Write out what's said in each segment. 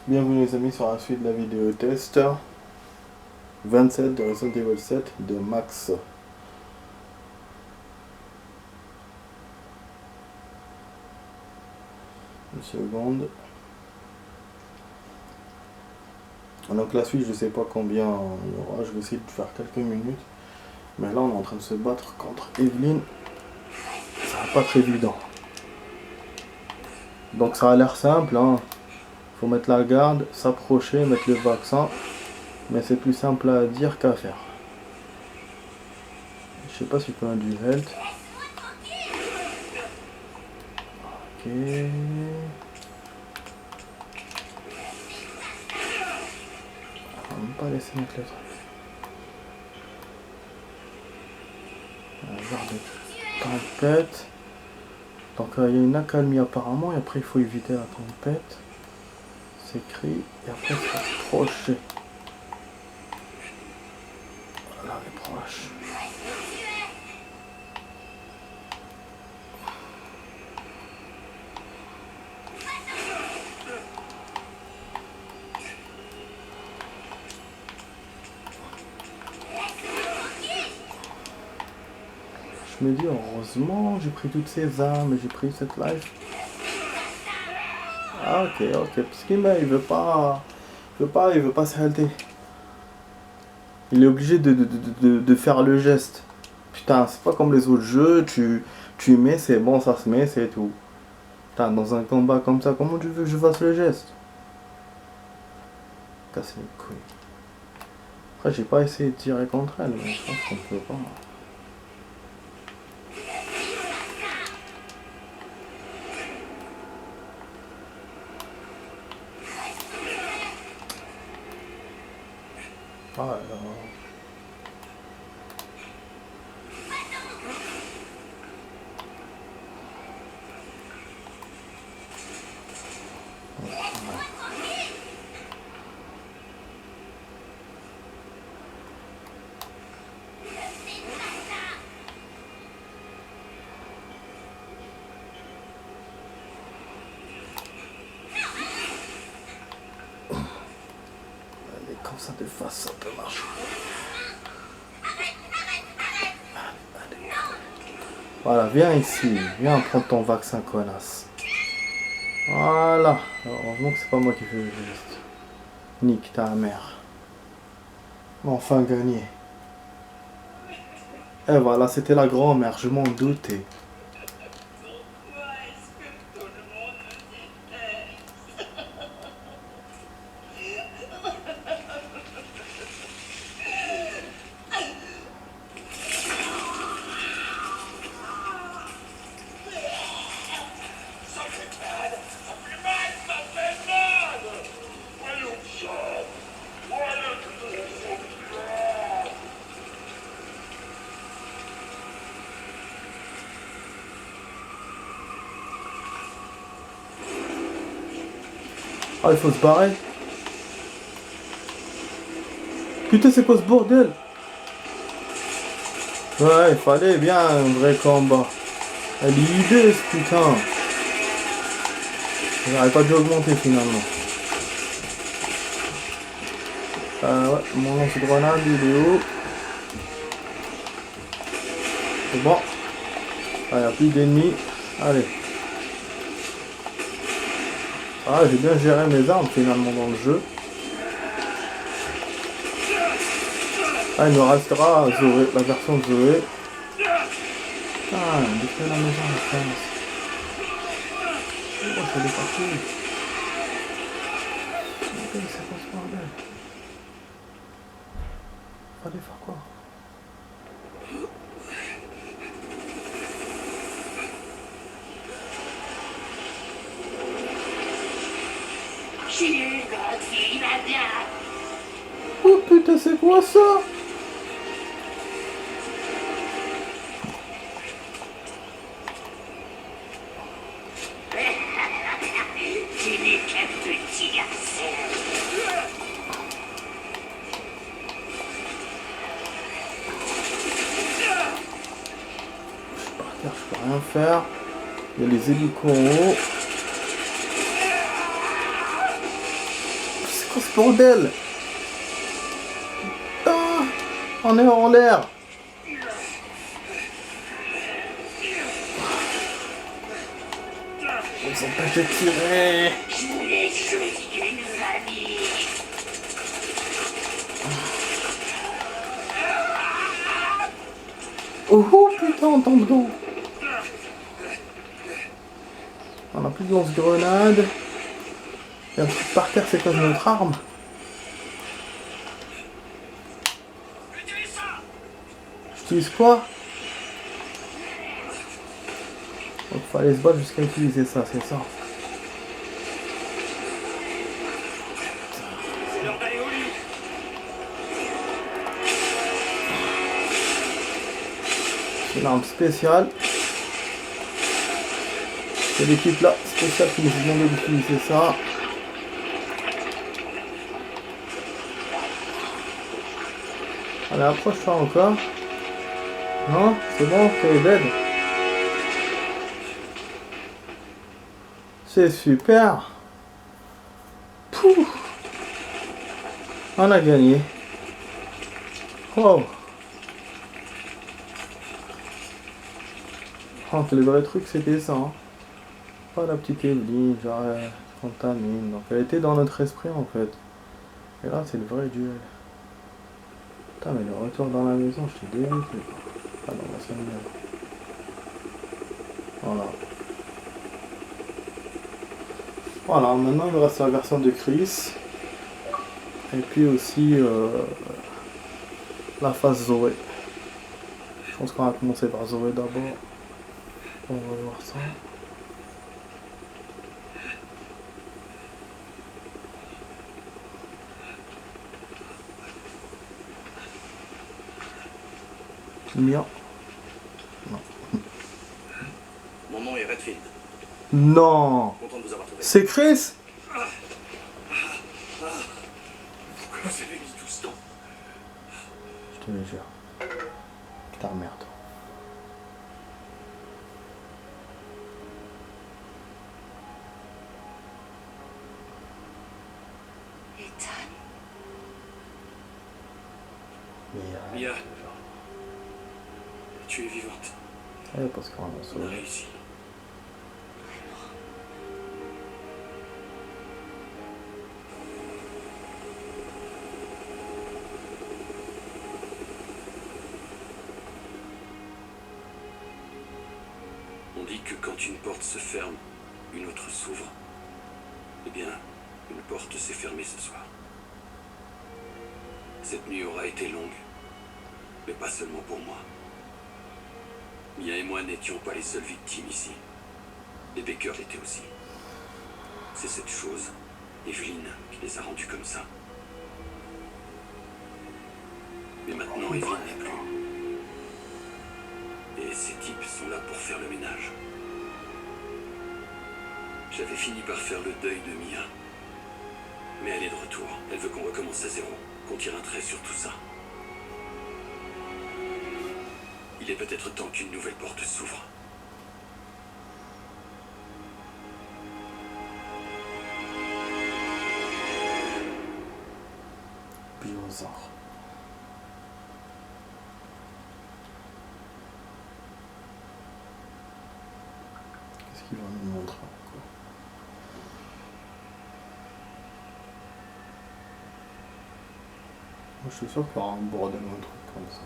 Bienvenue les amis sur la suite de la vidéo test 27 de Resident Evil 7 de Max. Une seconde. Donc la suite je sais pas combien il y aura, je vais essayer de faire quelques minutes. Mais là on est en train de se battre contre Evelyn. Ça va pas être évident. Donc ça a l'air simple, hein. Faut mettre la garde, s'approcher, mettre le vaccin. Mais c'est plus simple à dire qu'à faire. Je sais pas si je peux un du health. Ok. On va même pas laisser mettre le truc. Garde tempête. Donc il y a une accalmie apparemment et après il faut éviter la tempête. C'est écrit et après il faut s'approcher. Voilà, elle est proche. Je me dis heureusement j'ai pris toutes ces armes et j'ai pris cette life. Ah ok, parce qu'il veut pas se halter. Il est obligé de faire le geste. Putain, c'est pas comme les autres jeux, tu mets, c'est bon, ça se met, c'est tout. Putain, dans un combat comme ça, comment tu veux que je fasse le geste? Casser les couilles. Après, j'ai pas essayé de tirer contre elle, mais je pense qu'on peut pas. Ah là. Comme ça de face, ça peut marcher. Voilà, viens ici. Viens prendre ton vaccin, connasse. Voilà. Heureusement que c'est pas moi qui fais le geste. Nique ta mère. Enfin gagné. Et voilà, c'était la grand-mère, je m'en doutais. Ah, il faut se barrer. Putain, c'est quoi ce bordel? Ouais, il fallait bien un vrai combat. Elle est idée, ce putain. J'aurais pas dû augmenter finalement. Ouais, mon lance-grenade, il est où? C'est bon. Ah, il n'y a plus d'ennemis. Allez. Ah, j'ai bien géré mes armes finalement dans le jeu. Ah, il nous restera Zoé, la version de Zoé. Ah, il détruit la maison, la France. Oh, ça est parti. C'est quoi ce bordel? Fallait faire quoi? Oh putain, c'est quoi ça? Je peux rien faire. Il y a les hélicos en haut. bordel. Ah, on est en l'air. Ils ont pas fait tirer. Je voulais juste une famille. Oh putain, on tombe dedans. On a plus de lance-grenade. Il y a un truc par terre, c'est quoi notre arme? J'utilise quoi? Donc faut aller se battre jusqu'à utiliser ça, c'est ça. C'est l'arme spéciale. C'est l'équipe là, spéciale qui nous a demandé d'utiliser ça. Allez, approche-toi encore. Non, c'est bon, t'es dead. C'est super. Pouh. On a gagné. Wow. Oh, le vrai truc c'était ça. Hein. Pas la petite Evelyne, genre contamine. Donc elle était dans notre esprit en fait. Et là c'est le vrai duel. Putain mais le retour dans la maison, je t'ai dégoûté. Ah non, c'est mieux. Voilà. Voilà, maintenant il me reste la version de Chris. Et puis aussi la phase Zoé. Je pense qu'on va commencer par Zoé d'abord. On va voir ça. Mia. Non. Mon nom est Redfield. Non. Content de vous avoir trouvé. C'est Chris? Pourquoi vous avez mis tout ce temps? Je te le jure. Putain merde. Ethan, Mais Mia, tu es vivante. parce qu'on a On a sauvé. réussi. On dit que quand une porte se ferme, une autre s'ouvre. Eh bien, une porte s'est fermée ce soir. Cette nuit aura été longue, mais pas seulement pour moi. Mia et moi n'étions pas les seules victimes ici. Les Baker l'étaient aussi. C'est cette chose, Evelyne, qui les a rendus comme ça. Mais maintenant, Evelyne n'est plus. Et ces types sont là pour faire le ménage. J'avais fini par faire le deuil de Mia. Mais elle est de retour. Elle veut qu'on recommence à zéro, qu'on tire un trait sur tout ça. Il est peut-être temps qu'une nouvelle porte s'ouvre. Bizarre. Qu'est-ce qu'il va nous montrer encore? Moi je suis sûr qu'il y aura un bordel ou un truc comme ça.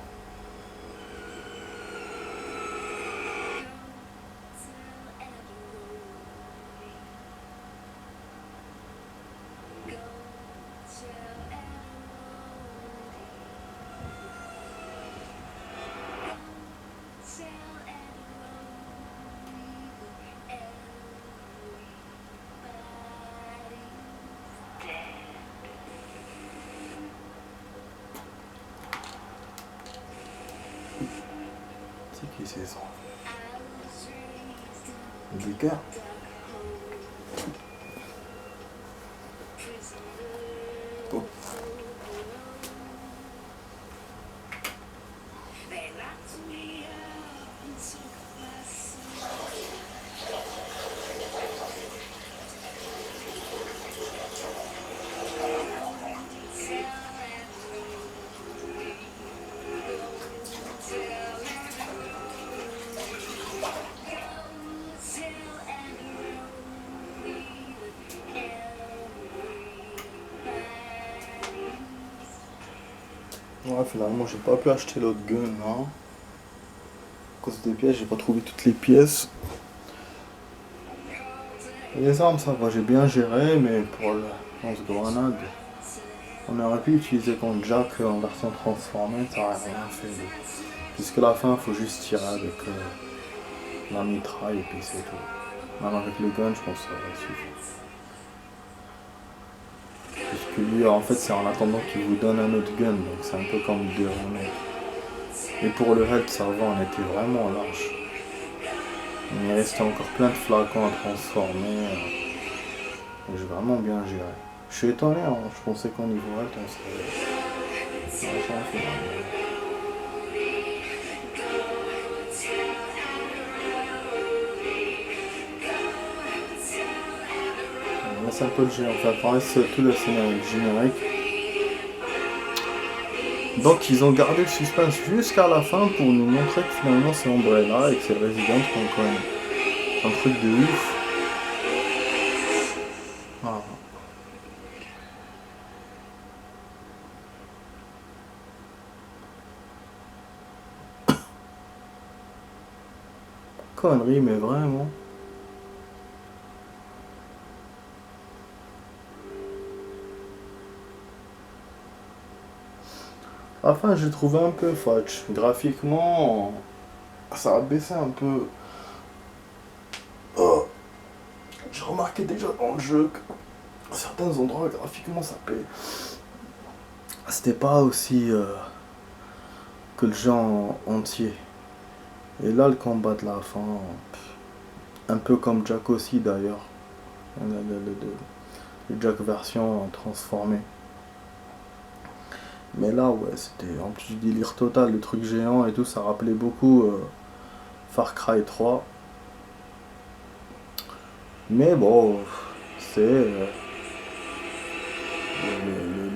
C'est qui c'est ça? Baker? Oh. Ouais, finalement, j'ai pas pu acheter l'autre gun, hein. À cause des pièces, j'ai pas trouvé toutes les pièces. Les armes, ça va, j'ai bien géré, mais pour le lance-grenade, on aurait pu utiliser contre Jack en version transformée, ça aurait rien fait. Puisque la fin, faut juste tirer avec la mitraille et puis c'est tout. Même avec le gun, je pense que ça aurait suffi. Puisque lui, en fait, c'est en attendant qu'il vous donne un autre gun, donc c'est un peu comme deux remakes. Et pour le head, ça va, on était vraiment large. Il me restait encore plein de flacons à transformer. J'ai vraiment bien géré. Je suis étonné, hein. Je pensais qu'au niveau head, on serait vachement finalement. Là, c'est un peu le générique. Enfin, pareil, c'est tout le scénario générique. Donc, ils ont gardé le suspense jusqu'à la fin pour nous montrer que finalement c'est Umbrella et que c'est le Resident qu'on connaît. C'est un truc de ouf. Voilà. Connerie, mais vraiment. Enfin, j'ai trouvé un peu fudge. Graphiquement, ça a baissé un peu. Oh. J'ai remarqué déjà dans le jeu que certains endroits graphiquement ça paye. C'était pas aussi que le jeu entier. Et là, le combat de la fin, un peu comme Jack aussi d'ailleurs. Le Jack version transformée. Mais là, ouais, c'était en plus du délire total, le truc géant et tout, ça rappelait beaucoup Far Cry 3. Mais bon, c'est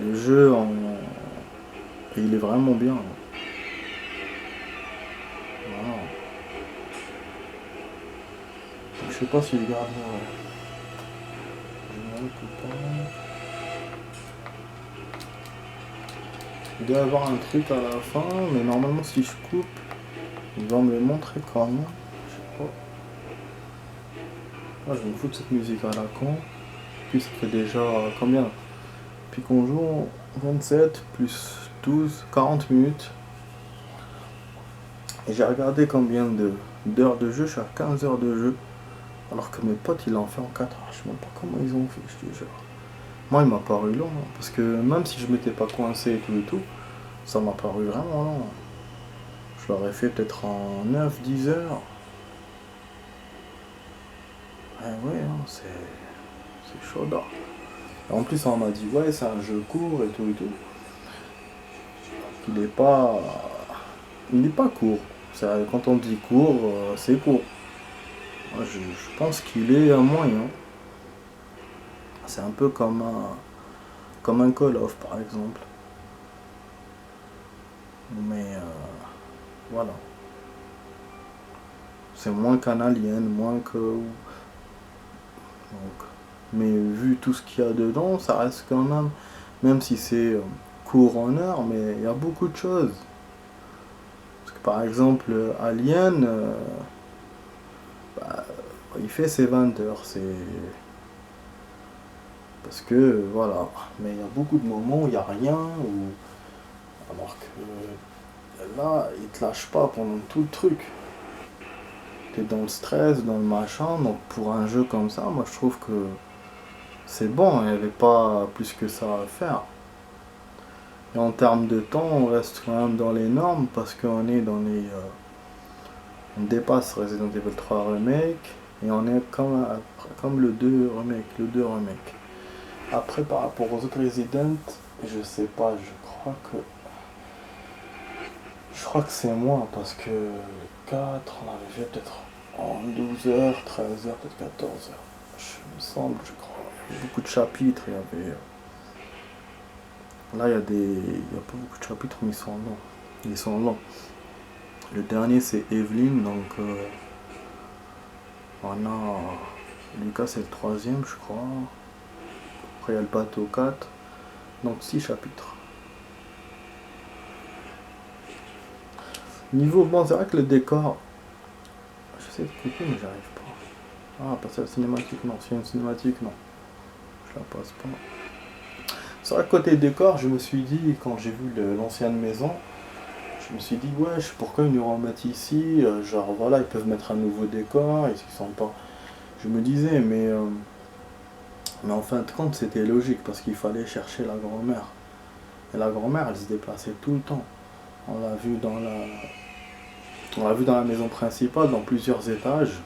le jeu, il est vraiment bien. Voilà. Je sais pas si je garde générique ou pas. Il doit y avoir un truc à la fin, mais normalement si je coupe, il va me le montrer quand même. Je sais pas. Ah, je me fous de cette musique à la con. Puis ça fait déjà combien? Puis qu'on joue 27 plus 12, 40 minutes. Et j'ai regardé combien d'heures de jeu, je suis à 15 heures de jeu. Alors que mes potes, ils l'ont fait en 4 heures. Je sais même pas comment ils ont fait, je te jure. Moi, il m'a paru long, hein, parce que même si je m'étais pas coincé et tout, ça m'a paru vraiment long. Je l'aurais fait peut-être en 9-10 heures. Ouais, hein, c'est chaud d'or. En plus, on m'a dit, ouais, c'est un jeu court et tout et tout. Il est pas. Il n'est pas court. Quand on dit court, c'est court. Moi, je pense qu'il est un moyen. C'est un peu comme un Call of par exemple. Mais voilà. C'est moins qu'un Alien, moins que. Donc, mais vu tout ce qu'il y a dedans, ça reste quand même si c'est court en heure, mais il y a beaucoup de choses. Parce que par exemple, Alien, bah, il fait ses 20 heures, c'est. Parce que voilà, mais il y a beaucoup de moments où il n'y a rien, alors que là, il te lâche pas pendant tout le truc. T'es dans le stress, dans le machin, donc pour un jeu comme ça, moi je trouve que c'est bon, il n'y avait pas plus que ça à faire. Et en termes de temps, on reste quand même dans les normes parce qu'on est dans les. On dépasse Resident Evil 3 Remake et on est comme le 2 Remake. Après, par rapport aux autres Resident, je sais pas, je crois que c'est moins parce que 4, on avait fait peut-être en 12 heures, 13 heures, peut-être 14 heures. Je me semble, je crois. Il y a beaucoup de chapitres, il y avait. Là, il y a pas beaucoup de chapitres, mais ils sont longs. Ils sont longs. Le dernier, c'est Evelyn, donc. On a. Lucas, c'est le troisième, je crois. Après, il y a le bateau 4. Donc 6 chapitres. Niveau, bon, c'est vrai que le décor, j'essaie de couper, mais j'arrive pas. Ah, passer à la cinématique, non. S'il y a une cinématique, non. Je la passe pas. C'est vrai que côté décor, je me suis dit, quand j'ai vu l'ancienne maison, je me suis dit, wesh, pourquoi ils nous remettent ici? Genre, voilà, ils peuvent mettre un nouveau décor, ils sont pas. Je me disais, mais en fin de compte, c'était logique, parce qu'il fallait chercher la grand-mère. Et la grand-mère, elle se déplaçait tout le temps. On l'a vu dans la. On l'a vu dans la maison principale, dans plusieurs étages.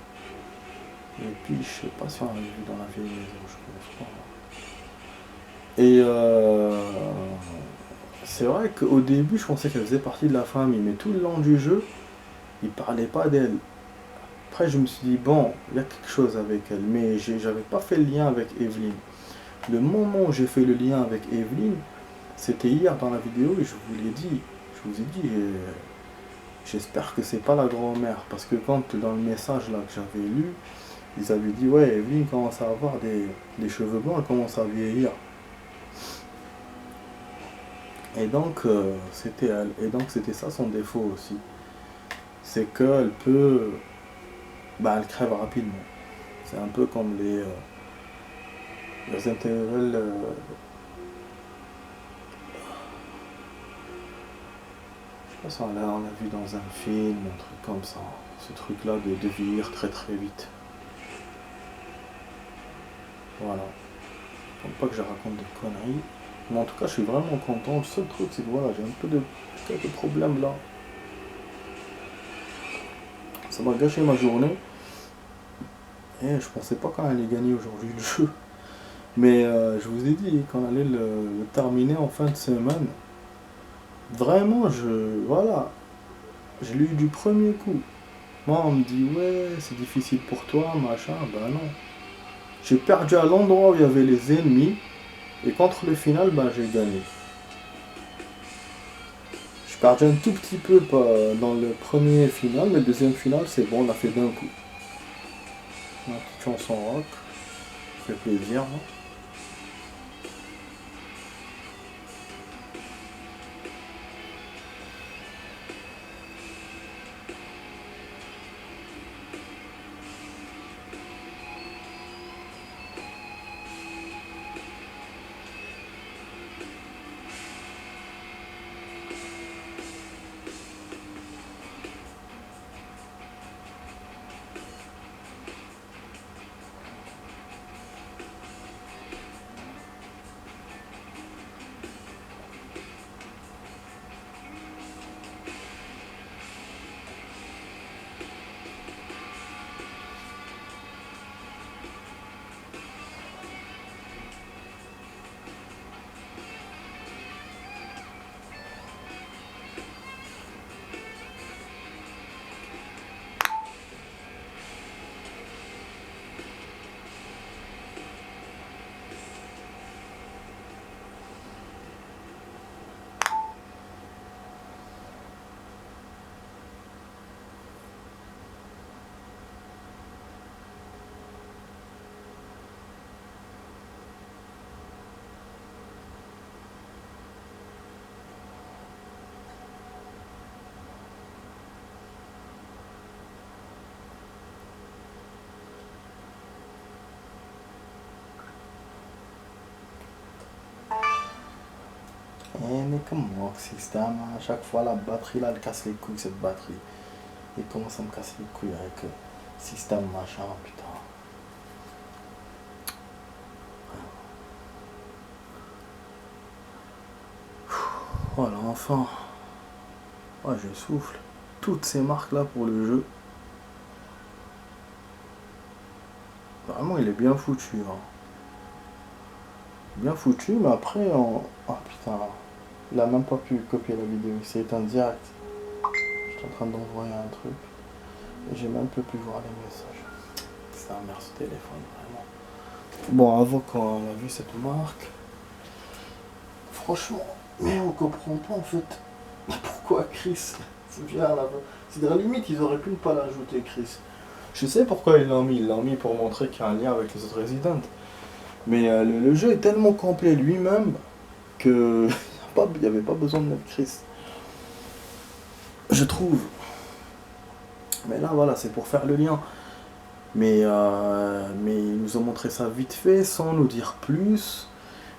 Et puis, je sais pas si on l'a vu dans la vieille maison, je pense pas. Et c'est vrai qu'au début, je pensais qu'elle faisait partie de la famille, mais tout le long du jeu, il parlait pas d'elle. Après, je me suis dit, bon, il y a quelque chose avec elle, mais j'avais pas fait le lien avec Evelyn. Le moment où j'ai fait le lien avec Evelyn, c'était hier dans la vidéo et je vous l'ai dit. Je vous ai dit, j'espère que c'est pas la grand-mère, parce que quand dans le message là que j'avais lu, ils avaient dit, ouais, Evelyn commence à avoir des cheveux blancs, elle commence à vieillir. Et donc, c'était elle. Et donc, c'était ça son défaut aussi. C'est qu'elle peut. Bah, elle crève rapidement. C'est un peu comme les Resident Evil. Je sais pas si on l'a vu dans un film, un truc comme ça. Ce truc-là de vieillir très très vite. Voilà. Je ne pense pas que je raconte des conneries. Mais en tout cas, je suis vraiment content. Le seul truc, c'est que voilà, j'ai un peu de quelques problèmes là. Ça m'a gâché ma journée. Et je pensais pas qu'on allait gagner aujourd'hui le jeu. Mais je vous ai dit, qu'on allait le terminer en fin de semaine. Vraiment, voilà. Je l'ai eu du premier coup. Moi, on me dit, ouais, c'est difficile pour toi, machin. Ben non. J'ai perdu à l'endroit où il y avait les ennemis. Et contre le final, ben j'ai gagné. Je perdu un tout petit peu dans le premier final, mais le deuxième final, c'est bon, on l'a fait d'un coup. Ma petite chanson rock. Ça fait plaisir, hein. Mais comment que système, à chaque fois la batterie là, elle casse les couilles cette batterie. Il commence à me casser les couilles avec système machin, putain. Voilà, enfin. Ouais, je souffle. Toutes ces marques là pour le jeu. Vraiment, il est bien foutu. Hein. Bien foutu, mais après, ah putain, il a même pas pu copier la vidéo, il s'est éteint direct. J'étais en train d'envoyer un truc, et j'ai même pas pu voir les messages. C'est un merde ce téléphone, vraiment. Bon, avant qu'on a vu cette marque, franchement, mais on comprend pas en fait. Pourquoi Chris vient là-bas. C'est à la limite, ils auraient pu ne pas l'ajouter, Chris. Je sais pourquoi ils l'ont mis. Ils l'ont mis pour montrer qu'il y a un lien avec les autres Resident. Mais le jeu est tellement complet lui-même que il n'y avait pas besoin de mettre Chris. je trouve. Mais là, voilà, c'est pour faire le lien. Mais ils nous ont montré ça vite fait, sans nous dire plus.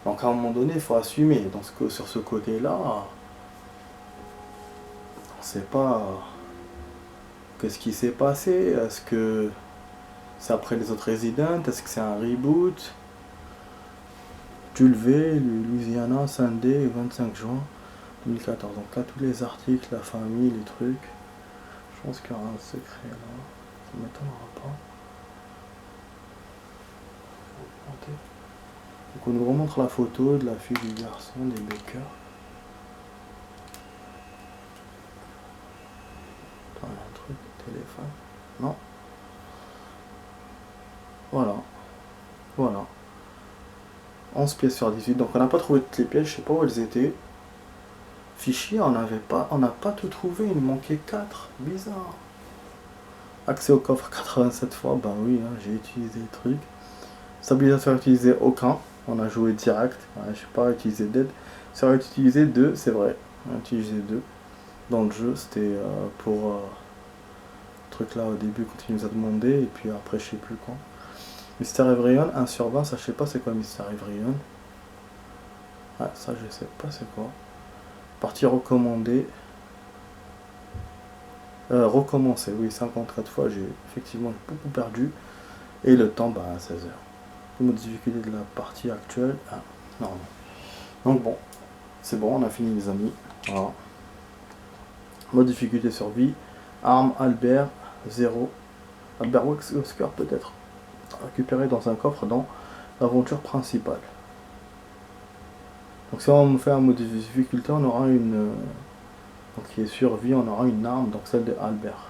Donc à un moment donné, il faut assumer. Sur ce côté-là, on ne sait pas qu'est-ce qui s'est passé. Est-ce que c'est après les autres Resident? Est-ce que c'est un reboot? Tulve, Louisiana, Sunday, 25 juin 2014. Donc là, tous les articles, la famille, les trucs. Je pense qu'il y aura un secret là. Ça ne m'étonnera pas. Donc on nous remontre la photo de la fille, du garçon, des Baker. Attends, il y a un truc, téléphone. Non. Voilà. Voilà. 11 pièces sur 18. Donc on n'a pas trouvé toutes les pièces, je sais pas où elles étaient. Fichier, on n'a pas tout trouvé, il manquait 4. Bizarre. Accès au coffre 87 fois, bah oui, hein, j'ai utilisé le truc. Stabilisateur utilisé aucun, on a joué direct, ouais, je sais pas utilisé dead. Ça aurait utilisé 2, c'est vrai, on a utilisé 2 dans le jeu, c'était pour le truc là au début quand il nous a demandé, et puis après je sais plus quand. Mister Evrion, 1 sur 20, ça je sais pas c'est quoi Mister Evrion. Ah ça je sais pas c'est quoi. Partie recommandée. Recommencer, oui, 54 fois, j'ai effectivement beaucoup perdu. Et le temps, bah, à 16 heures. Mode difficulté de la partie actuelle. Ah, non. Donc bon, c'est bon, on a fini les amis. Voilà. Mode difficulté survie. Arme Albert 0. Albert Wesker peut-être. Récupéré dans un coffre dans l'aventure principale. Donc si on fait un mode de difficulté, on aura une... donc qui est survie, on aura une arme, donc celle de Albert.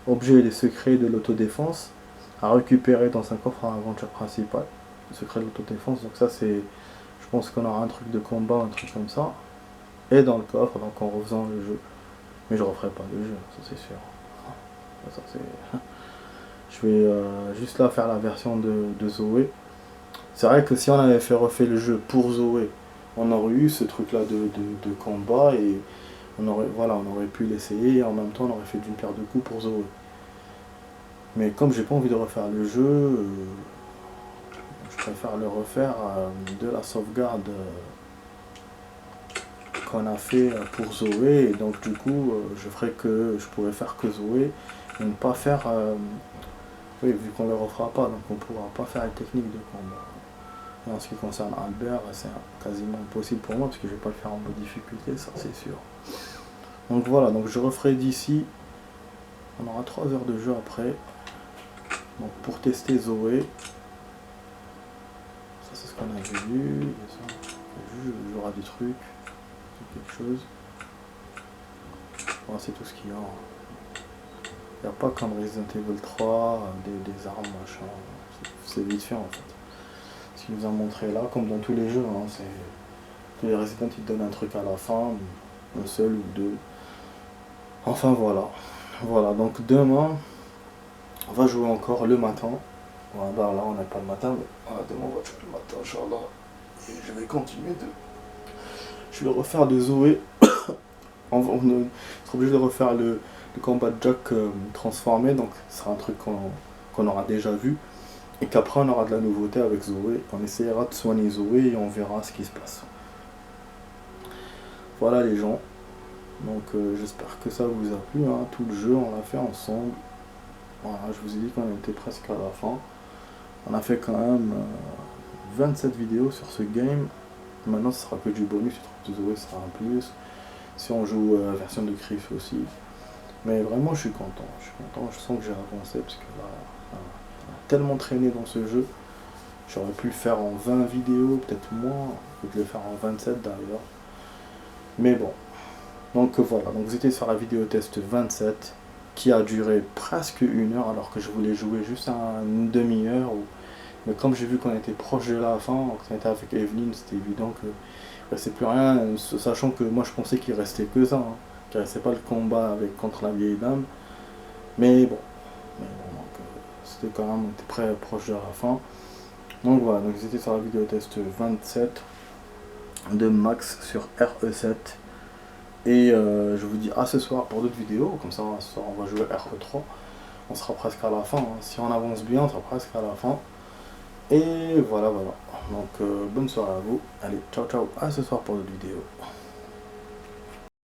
Objet et les secrets de l'autodéfense à récupérer dans un coffre à l'aventure principale. Le secret de l'autodéfense, donc ça c'est... Je pense qu'on aura un truc de combat, un truc comme ça. Et dans le coffre, donc en refaisant le jeu. Mais je referai pas le jeu, ça c'est sûr. Ça, c'est... Je vais juste là faire la version de Zoé. C'est vrai que si on avait refait le jeu pour Zoé, on aurait eu ce truc là de combat et on aurait pu l'essayer et en même temps on aurait fait d'une paire de coups pour Zoé. Mais comme j'ai pas envie de refaire le jeu, je préfère le refaire de la sauvegarde qu'on a fait pour Zoé, et donc du coup je pourrais faire que Zoé et ne pas faire oui, vu qu'on ne le refera pas, donc on ne pourra pas faire les techniques de combat. Et en ce qui concerne Albert, c'est quasiment impossible pour moi parce que je ne vais pas le faire en mode difficulté, ça c'est sûr. Donc voilà, donc je referai d'ici. On aura 3 heures de jeu après. Donc pour tester Zoé. Ça c'est ce qu'on avait vu. Il y aura des trucs. Quelque chose. Voilà, c'est tout ce qu'il y a. Il n'y a pas comme Resident Evil 3, des armes, machin. C'est vite fait en fait. Ce qu'il nous a montré là, comme dans tous les jeux, hein, tous les Resident ils te donnent un truc à la fin, un seul ou deux. Enfin voilà. Voilà, donc demain, on va jouer encore le matin. Voilà, bah, là on n'a pas le matin, mais voilà, demain on va jouer le matin, Inch'Allah. Et je vais continuer Je vais refaire de Zoé. on sera obligé de refaire le combat de Jack transformé, donc ce sera un truc qu'on aura déjà vu. Et qu'après on aura de la nouveauté avec Zoé. On essaiera de soigner Zoé et on verra ce qui se passe. Voilà les gens. Donc j'espère que ça vous a plu, hein. Tout le jeu on l'a fait ensemble. Voilà, je vous ai dit qu'on était presque à la fin. On a fait quand même 27 vidéos sur ce game. Maintenant ce sera que du bonus, le truc de Zoé sera un plus. Si on joue la version de Chris aussi. Mais vraiment je suis content, je sens que j'ai avancé parce que là, tellement traîné dans ce jeu. J'aurais pu le faire en 20 vidéos, peut-être moins, que de le faire en 27 d'ailleurs. Mais bon. Donc voilà, donc vous étiez sur la vidéo test 27 qui a duré presque 1 heure alors que je voulais jouer juste une demi-heure. Mais comme j'ai vu qu'on était proche de la fin, qu'on était avec Evelyn, c'était évident que il restait plus rien, sachant que moi je pensais qu'il restait que ça, hein, qu'il restait pas le combat contre la vieille dame. Mais bon, donc c'était quand même, on était très proche de la fin. Donc voilà, donc c'était sur la vidéo test 27 de Max sur RE7. Et je vous dis à ce soir pour d'autres vidéos. Comme ça, ce soir, on va jouer RE3. On sera presque à la fin. Hein. Si on avance bien, on sera presque à la fin. Et voilà, voilà. Donc, bonne soirée à vous. Allez, ciao, ciao. À ce soir pour d'autres vidéos.